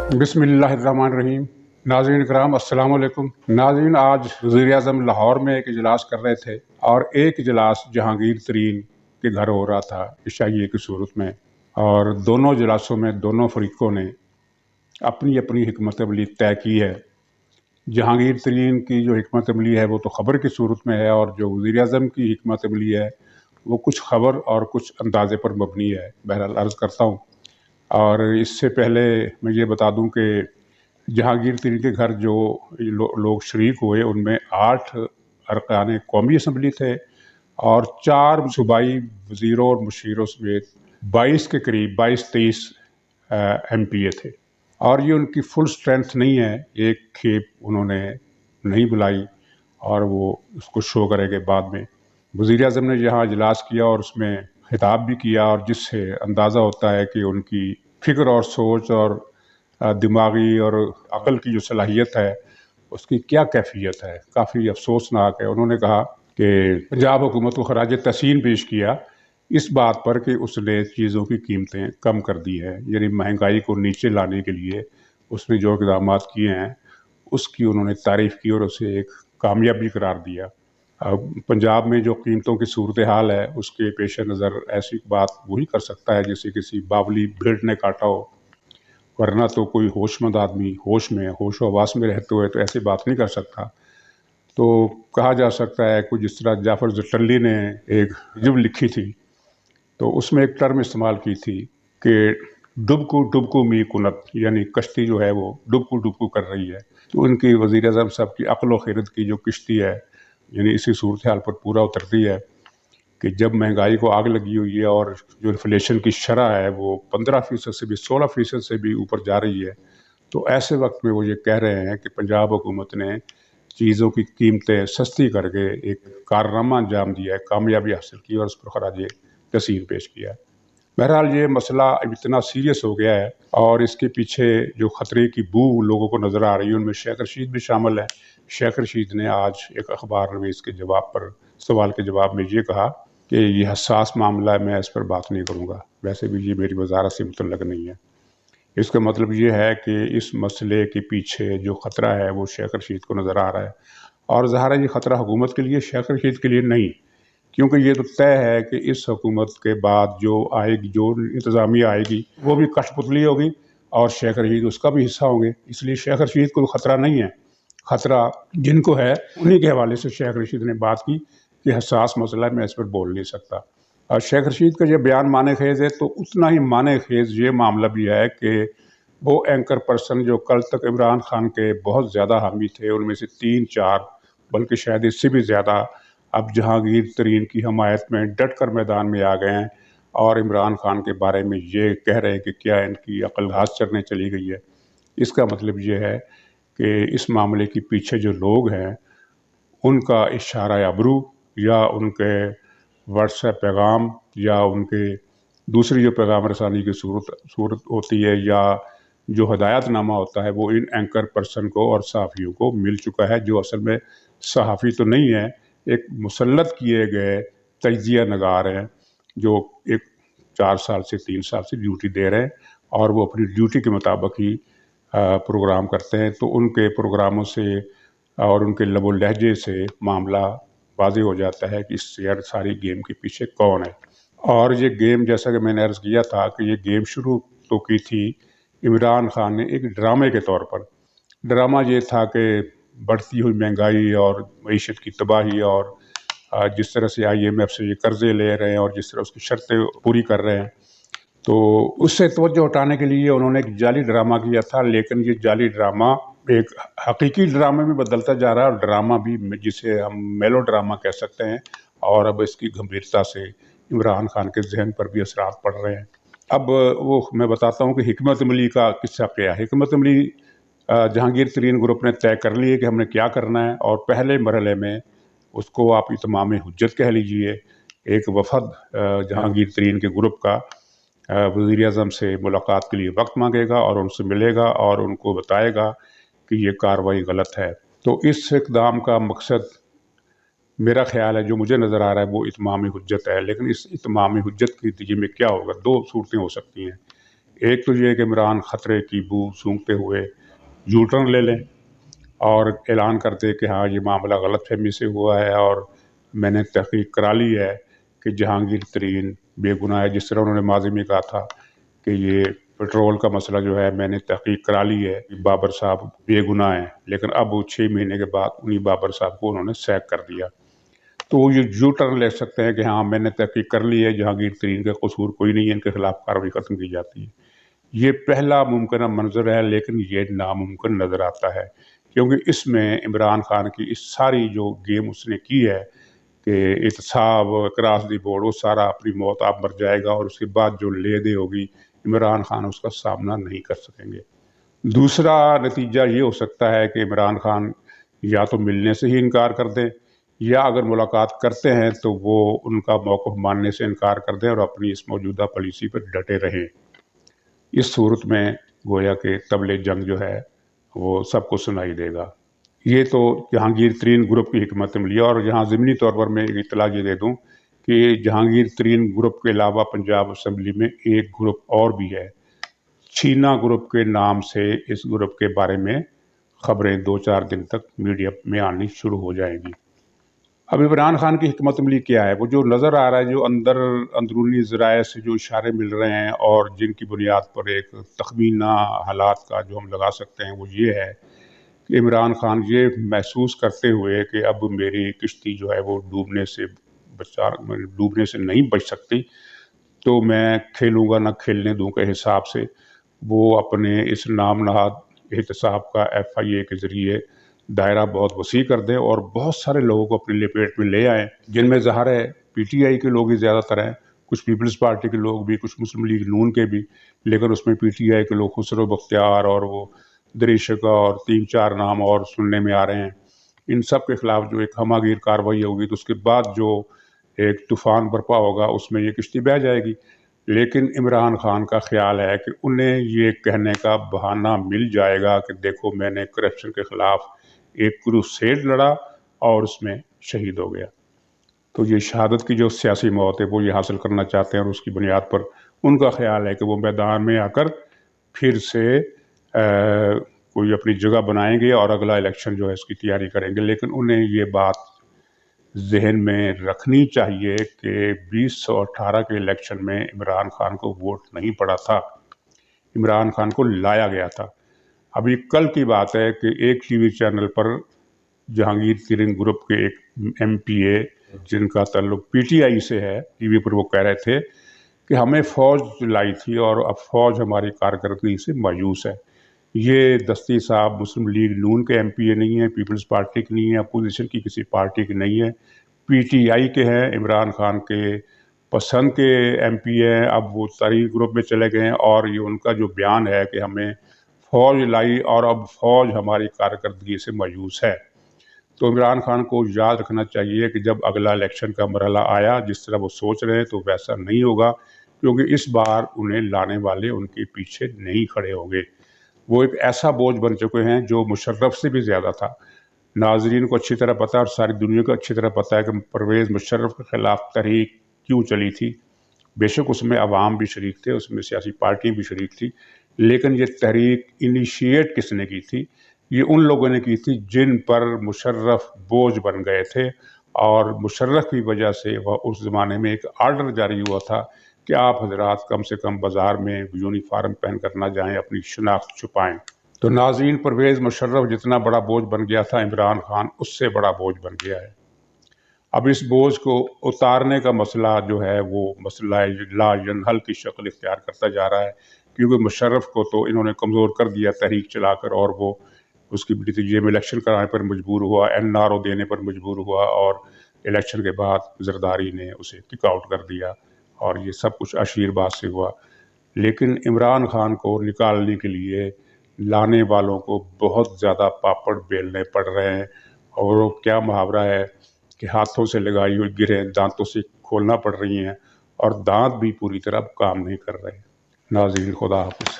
बिस्मिल्लाहिर्रहमानिर्रहीम। नाज़रीन इकराम अस्सलाम वालेकुम। नाज़रीन, आज वज़ीर आज़म लाहौर में एक इजलास कर रहे थे और एक इजलास जहांगीर तरीन के घर हो रहा था इशाइये की सूरत में, और दोनों इजलासों में दोनों फरीक़ों ने अपनी अपनी हिकमत अमली तय की है। जहांगीर तरीन की जो हिकमत अमली है वो तो ख़बर की सूरत में है, और जो वज़ीर आज़म की हिकमत अमली है वो कुछ ख़बर और कुछ अंदाज़े पर मबनी है। बहरहाल अर्ज़ करता हूँ, और इससे पहले मैं ये बता दूं कि जहांगीर तरीन के घर जो लोग शरीक हुए उनमें 8 अरकान कौमी असम्बली थे और 4 सूबाई वज़ीरों और मुशीरों समेत 22 के करीब 22-23 MPA थे। और ये उनकी फुल स्ट्रेंथ नहीं है, एक खेप उन्होंने नहीं बुलाई और वो उसको शो करेंगे बाद में। वज़ीर आज़म ने यहाँ इजलास किया और उसमें खिताब भी किया, और जिससे अंदाज़ा होता है कि उनकी फ़िक्र और सोच और दिमागी और अक़ल की जो सलाहियत है उसकी क्या कैफियत है। काफ़ी अफसोसनाक है। उन्होंने कहा कि पंजाब हुकूमत को खराज तहसीन पेश किया इस बात पर कि उसने चीज़ों की कीमतें कम कर दी हैं, यानी महंगाई को नीचे लाने के लिए उसने जो इक़दाम किए हैं उसकी उन्होंने तारीफ़ की और उसे एक कामयाबी करार दिया। पंजाब में जो कीमतों की सूरत हाल है उसके पेश नज़र ऐसी बात वही कर सकता है जैसे किसी बावली भेड़ ने काटा हो, वरना तो कोई होशमंद आदमी होश में होशो हवास में रहते हुए तो ऐसी बात नहीं कर सकता। तो कहा जा सकता है कुछ जिस तरह जाफ़र जटल्ली ने एक जुब लिखी थी तो उसमें एक टर्म इस्तेमाल की थी कि डुबकू मी कुनत, यानी कश्ती जो है वो डुबकू कर रही है। तो उनकी वज़ीर आज़म साहब की अक़ल व खिरत की जो किश्ती है यानी इसी सूरत हाल पर पूरा उतरती है कि जब महंगाई को आग लगी हुई है और जो इन्फ्लेशन की शरह है वो 15% से भी 16% से भी ऊपर जा रही है, तो ऐसे वक्त में वो ये कह रहे हैं कि पंजाब हुकूमत ने चीज़ों की कीमतें सस्ती करके एक कारनामा अंजाम दिया है, कामयाबी हासिल की और उस पर खराज तहसीन पेश किया है। बहरहाल ये मसला अब इतना सीरियस हो गया है और इसके पीछे जो खतरे की बू लोगों को नज़र आ रही है उनमें शेख रशीद भी शामिल है। शेख रशीद ने आज एक अखबार नवीस के जवाब पर सवाल के जवाब में ये कहा कि ये हसास मामला है, मैं इस पर बात नहीं करूँगा। वैसे भी ये मेरी वजारत से मुतल्लक नहीं है। इसका मतलब ये है कि इस मसले के पीछे जो ख़तरा है वो शेख रशीद को नज़र आ रहा है, और ज़ाहिर है ये ख़तरा हुकूमत के लिए, शेख रशीद के लिए नहीं, क्योंकि ये तो तय है कि इस हुकूमत के बाद जो आएगी, जो इंतज़ामिया आएगी वो भी कठपुतली होगी और शेख रशीद उसका भी हिस्सा होंगे। इसलिए शेख रशीद को ख़तरा नहीं है। ख़तरा जिनको है उन्हीं के हवाले से शेख रशीद ने बात की कि हसास मसला है, मैं इस पर बोल नहीं सकता। और शेख रशीद का ये बयान माने खेज़ है, तो उतना ही माने खेज़ ये मामला भी है कि वो एंकर पर्सन जो कल तक इमरान खान के बहुत ज़्यादा हामी थे, उनमें से 3-4 बल्कि शायद इससे भी ज़्यादा अब जहांगीर तरीन की हमायत में डट कर मैदान में आ गए हैं और इमरान खान के बारे में ये कह रहे हैं कि क्या इनकी अकल घास चरने चली गई है। इसका मतलब ये है कि इस मामले के पीछे जो लोग हैं उनका इशारा अबरू या उनके व्हाट्सएप पैगाम या उनके दूसरी जो पैगाम रसानी की सूरत होती है या जो हदायतनामा होता है वो इन एंकर पर्सन को और सहाफ़ियों को मिल चुका है, जो असल में सहाफ़ी तो नहीं है, एक मुसल्लत किए गए तजिया नगार हैं जो एक 4 साल से 3 साल से ड्यूटी दे रहे हैं और वो अपनी ड्यूटी के मुताबिक ही प्रोग्राम करते हैं। तो उनके प्रोग्रामों से और उनके लबो लहजे से मामला वाज़ेह हो जाता है कि इस सारी गेम के पीछे कौन है। और ये गेम, जैसा कि मैंने अर्ज़ किया था कि ये गेम शुरू तो की थी इमरान खान ने एक ड्रामे के तौर पर। ड्रामा ये था कि बढ़ती हुई महंगाई और मईशत की तबाही और जिस तरह से IMF से ये कर्ज़े ले रहे हैं और जिस तरह उसकी शर्तें पूरी कर रहे हैं, तो उससे तवज्जो हटाने के लिए उन्होंने एक जाली ड्रामा किया था। लेकिन ये जाली ड्रामा एक हकीकी ड्रामे में बदलता जा रहा है और ड्रामा भी जिसे हम मेलो ड्रामा कह सकते हैं, और अब इसकी गंभीरता से इमरान खान के जहन पर भी असरात पड़ रहे हैं। अब वो मैं बताता हूँ कि हिकमत अमली का किस्सा क्या है। हिकमत अमली जहांगीर तरीन ग्रुप ने तय कर ली है कि हमने क्या करना है, और पहले मरहले में उसको आप इत्माम हुज्जत कह लीजिए। एक वफद जहांगीर तरीन के ग्रुप का वज़ीर आज़म से मुलाकात के लिए वक्त मांगेगा और उनसे मिलेगा और उनको बताएगा कि ये कार्रवाई गलत है। तो इस इक़दाम का मकसद मेरा ख़्याल है, जो मुझे नज़र आ रहा है, वो इत्माम हुज्जत है। लेकिन इस इत्माम हुज्जत के नतीजे में क्या होगा, 2 सूरतें हो सकती हैं। ایک تو یہ کہ عمران خطرے کی بو سونگتے ہوئے یو ٹرن لے لیں اور اعلان کر دے کہ ہاں یہ معاملہ غلط فہمی سے ہوا ہے اور میں نے تحقیق کرا لی ہے کہ جہانگیر ترین بے گناہ ہے، جس طرح انہوں نے ماضی میں کہا تھا کہ یہ پٹرول کا مسئلہ جو ہے میں نے تحقیق کرا لی ہے، بابر صاحب بے گناہ ہیں، لیکن اب 6 مہینے کے بعد انہی بابر صاحب کو انہوں نے سیک کر دیا۔ تو وہ یہ یو ٹرن لے سکتے ہیں کہ ہاں میں نے تحقیق کر لی ہے، جہانگیر ترین کا قصور کوئی نہیں ہے، ان کے خلاف کارروائی ختم کی جاتی ہے۔ یہ پہلا ممکنہ منظر ہے، لیکن یہ ناممکن نظر آتا ہے، کیونکہ اس میں عمران خان کی اس ساری جو گیم اس نے کی ہے کہ احتساب کراس دی بورڈ، وہ سارا اپنی موت آپ مر جائے گا اور اس کے بعد جو لے دے ہوگی عمران خان اس کا سامنا نہیں کر سکیں گے۔ دوسرا نتیجہ یہ ہو سکتا ہے کہ عمران خان یا تو ملنے سے ہی انکار کر دیں، یا اگر ملاقات کرتے ہیں تو وہ ان کا موقف ماننے سے انکار کر دیں اور اپنی اس موجودہ پالیسی پر ڈٹے رہیں۔ اس صورت میں گویا کہ طبل جنگ جو ہے وہ سب کو سنائی دے گا۔ یہ تو جہانگیر ترین گروپ کی حکمت عملی ہے، اور یہاں ضمنی طور پر میں ایک اطلاع یہ دے دوں کہ جہانگیر ترین گروپ کے علاوہ پنجاب اسمبلی میں ایک گروپ اور بھی ہے، چھینا گروپ کے نام سے۔ اس گروپ کے بارے میں خبریں 2-4 دن تک میڈیا میں آنی شروع ہو جائیں گی۔ اب عمران خان کی حکمت عملی کیا ہے؟ وہ جو نظر آ رہا ہے، جو اندرونی ذرائع سے جو اشارے مل رہے ہیں اور جن کی بنیاد پر ایک تخمینہ حالات کا جو ہم لگا سکتے ہیں، وہ یہ ہے کہ عمران خان یہ محسوس کرتے ہوئے کہ اب میری کشتی جو ہے وہ ڈوبنے سے نہیں بچ سکتی، تو میں کھیلوں گا نہ کھیلنے دوں کے حساب سے وہ اپنے اس نام نہاد احتساب کا FIA کے ذریعے دائرہ بہت وسیع کر دیں اور بہت سارے لوگوں کو اپنے لپیٹ میں لے آئیں، جن میں ظاہر ہے PTI کے لوگ ہی زیادہ تر ہیں، کچھ پیپلز پارٹی کے لوگ بھی، کچھ مسلم لیگ نون کے بھی، لیکن اس میں PTI کے لوگ خسرو بختیار اور وہ دریشکا اور 3-4 نام اور سننے میں آ رہے ہیں۔ ان سب کے خلاف جو ایک ہمہ گیر کارروائی ہوگی تو اس کے بعد جو ایک طوفان برپا ہوگا اس میں یہ کشتی بہہ جائے گی۔ لیکن عمران خان کا خیال ہے کہ انہیں یہ کہنے کا بہانہ مل جائے گا کہ دیکھو میں نے کرپشن کے خلاف ایک کروسیڈ لڑا اور اس میں شہید ہو گیا۔ تو یہ شہادت کی جو سیاسی موت ہے وہ یہ حاصل کرنا چاہتے ہیں، اور اس کی بنیاد پر ان کا خیال ہے کہ وہ میدان میں آ کر پھر سے کوئی اپنی جگہ بنائیں گے اور اگلا الیکشن جو ہے اس کی تیاری کریں گے۔ لیکن انہیں یہ بات ذہن میں رکھنی چاہیے کہ 2018 کے الیکشن میں عمران خان کو ووٹ نہیں پڑا تھا، عمران خان کو لایا گیا تھا۔ ابھی کل کی بات ہے کہ ایک ٹی وی چینل پر جہانگیر ترین گروپ کے ایک MPA جن کا تعلق PTI سے ہے، ٹی وی پر وہ کہہ رہے تھے کہ ہمیں فوج لائی تھی اور اب فوج ہماری کارکردگی سے مایوس ہے۔ یہ دستی صاحب مسلم لیگ نون کے MPA نہیں ہیں، پیپلز پارٹی کے نہیں ہیں، اپوزیشن کی کسی پارٹی کے نہیں ہیں، PTI کے ہیں، عمران خان کے پسند کے MPA ہیں۔ اب وہ ترین گروپ میں چلے گئے ہیں اور یہ ان کا جو بیان ہے کہ ہمیں فوج لائی اور اب فوج ہماری کارکردگی سے مایوس ہے۔ تو عمران خان کو یاد رکھنا چاہیے کہ جب اگلا الیکشن کا مرحلہ آیا، جس طرح وہ سوچ رہے ہیں تو ویسا نہیں ہوگا، کیونکہ اس بار انہیں لانے والے ان کے پیچھے نہیں کھڑے ہوں گے۔ وہ ایک ایسا بوجھ بن چکے ہیں جو مشرف سے بھی زیادہ تھا۔ ناظرین کو اچھی طرح پتہ ہے اور ساری دنیا کو اچھی طرح پتہ ہے کہ پرویز مشرف کے خلاف تحریک کیوں چلی تھی۔ بے شک اس میں عوام بھی شریک تھے، اس میں سیاسی پارٹی بھی شریک تھی، لیکن یہ تحریک انیشیٹ کس نے کی تھی؟ یہ ان لوگوں نے کی تھی جن پر مشرف بوجھ بن گئے تھے، اور مشرف کی وجہ سے وہ اس زمانے میں ایک آرڈر جاری ہوا تھا کہ آپ حضرات کم سے کم بازار میں یونیفارم پہن کر نہ جائیں، اپنی شناخت چھپائیں۔ تو ناظرین، پرویز مشرف جتنا بڑا بوجھ بن گیا تھا، عمران خان اس سے بڑا بوجھ بن گیا ہے۔ اب اس بوجھ کو اتارنے کا مسئلہ جو ہے وہ مسئلہ لا ینحل کی شکل اختیار کرتا جا رہا ہے، کیونکہ مشرف کو تو انہوں نے کمزور کر دیا تحریک چلا کر، اور وہ اس کی نتیجے میں الیکشن کرانے پر مجبور ہوا، NRO دینے پر مجبور ہوا، اور الیکشن کے بعد زرداری نے اسے کک آؤٹ کر دیا، اور یہ سب کچھ عشیر باز سے ہوا۔ لیکن عمران خان کو نکالنے کے لیے لانے والوں کو بہت زیادہ پاپڑ بیلنے پڑ رہے ہیں، اور وہ کیا محاورہ ہے کہ ہاتھوں سے لگائی ہوئی گرہیں دانتوں سے کھولنا پڑ رہی ہیں، اور دانت بھی پوری طرح کام نہیں کر رہے۔ ناظرین، خدا حافظ۔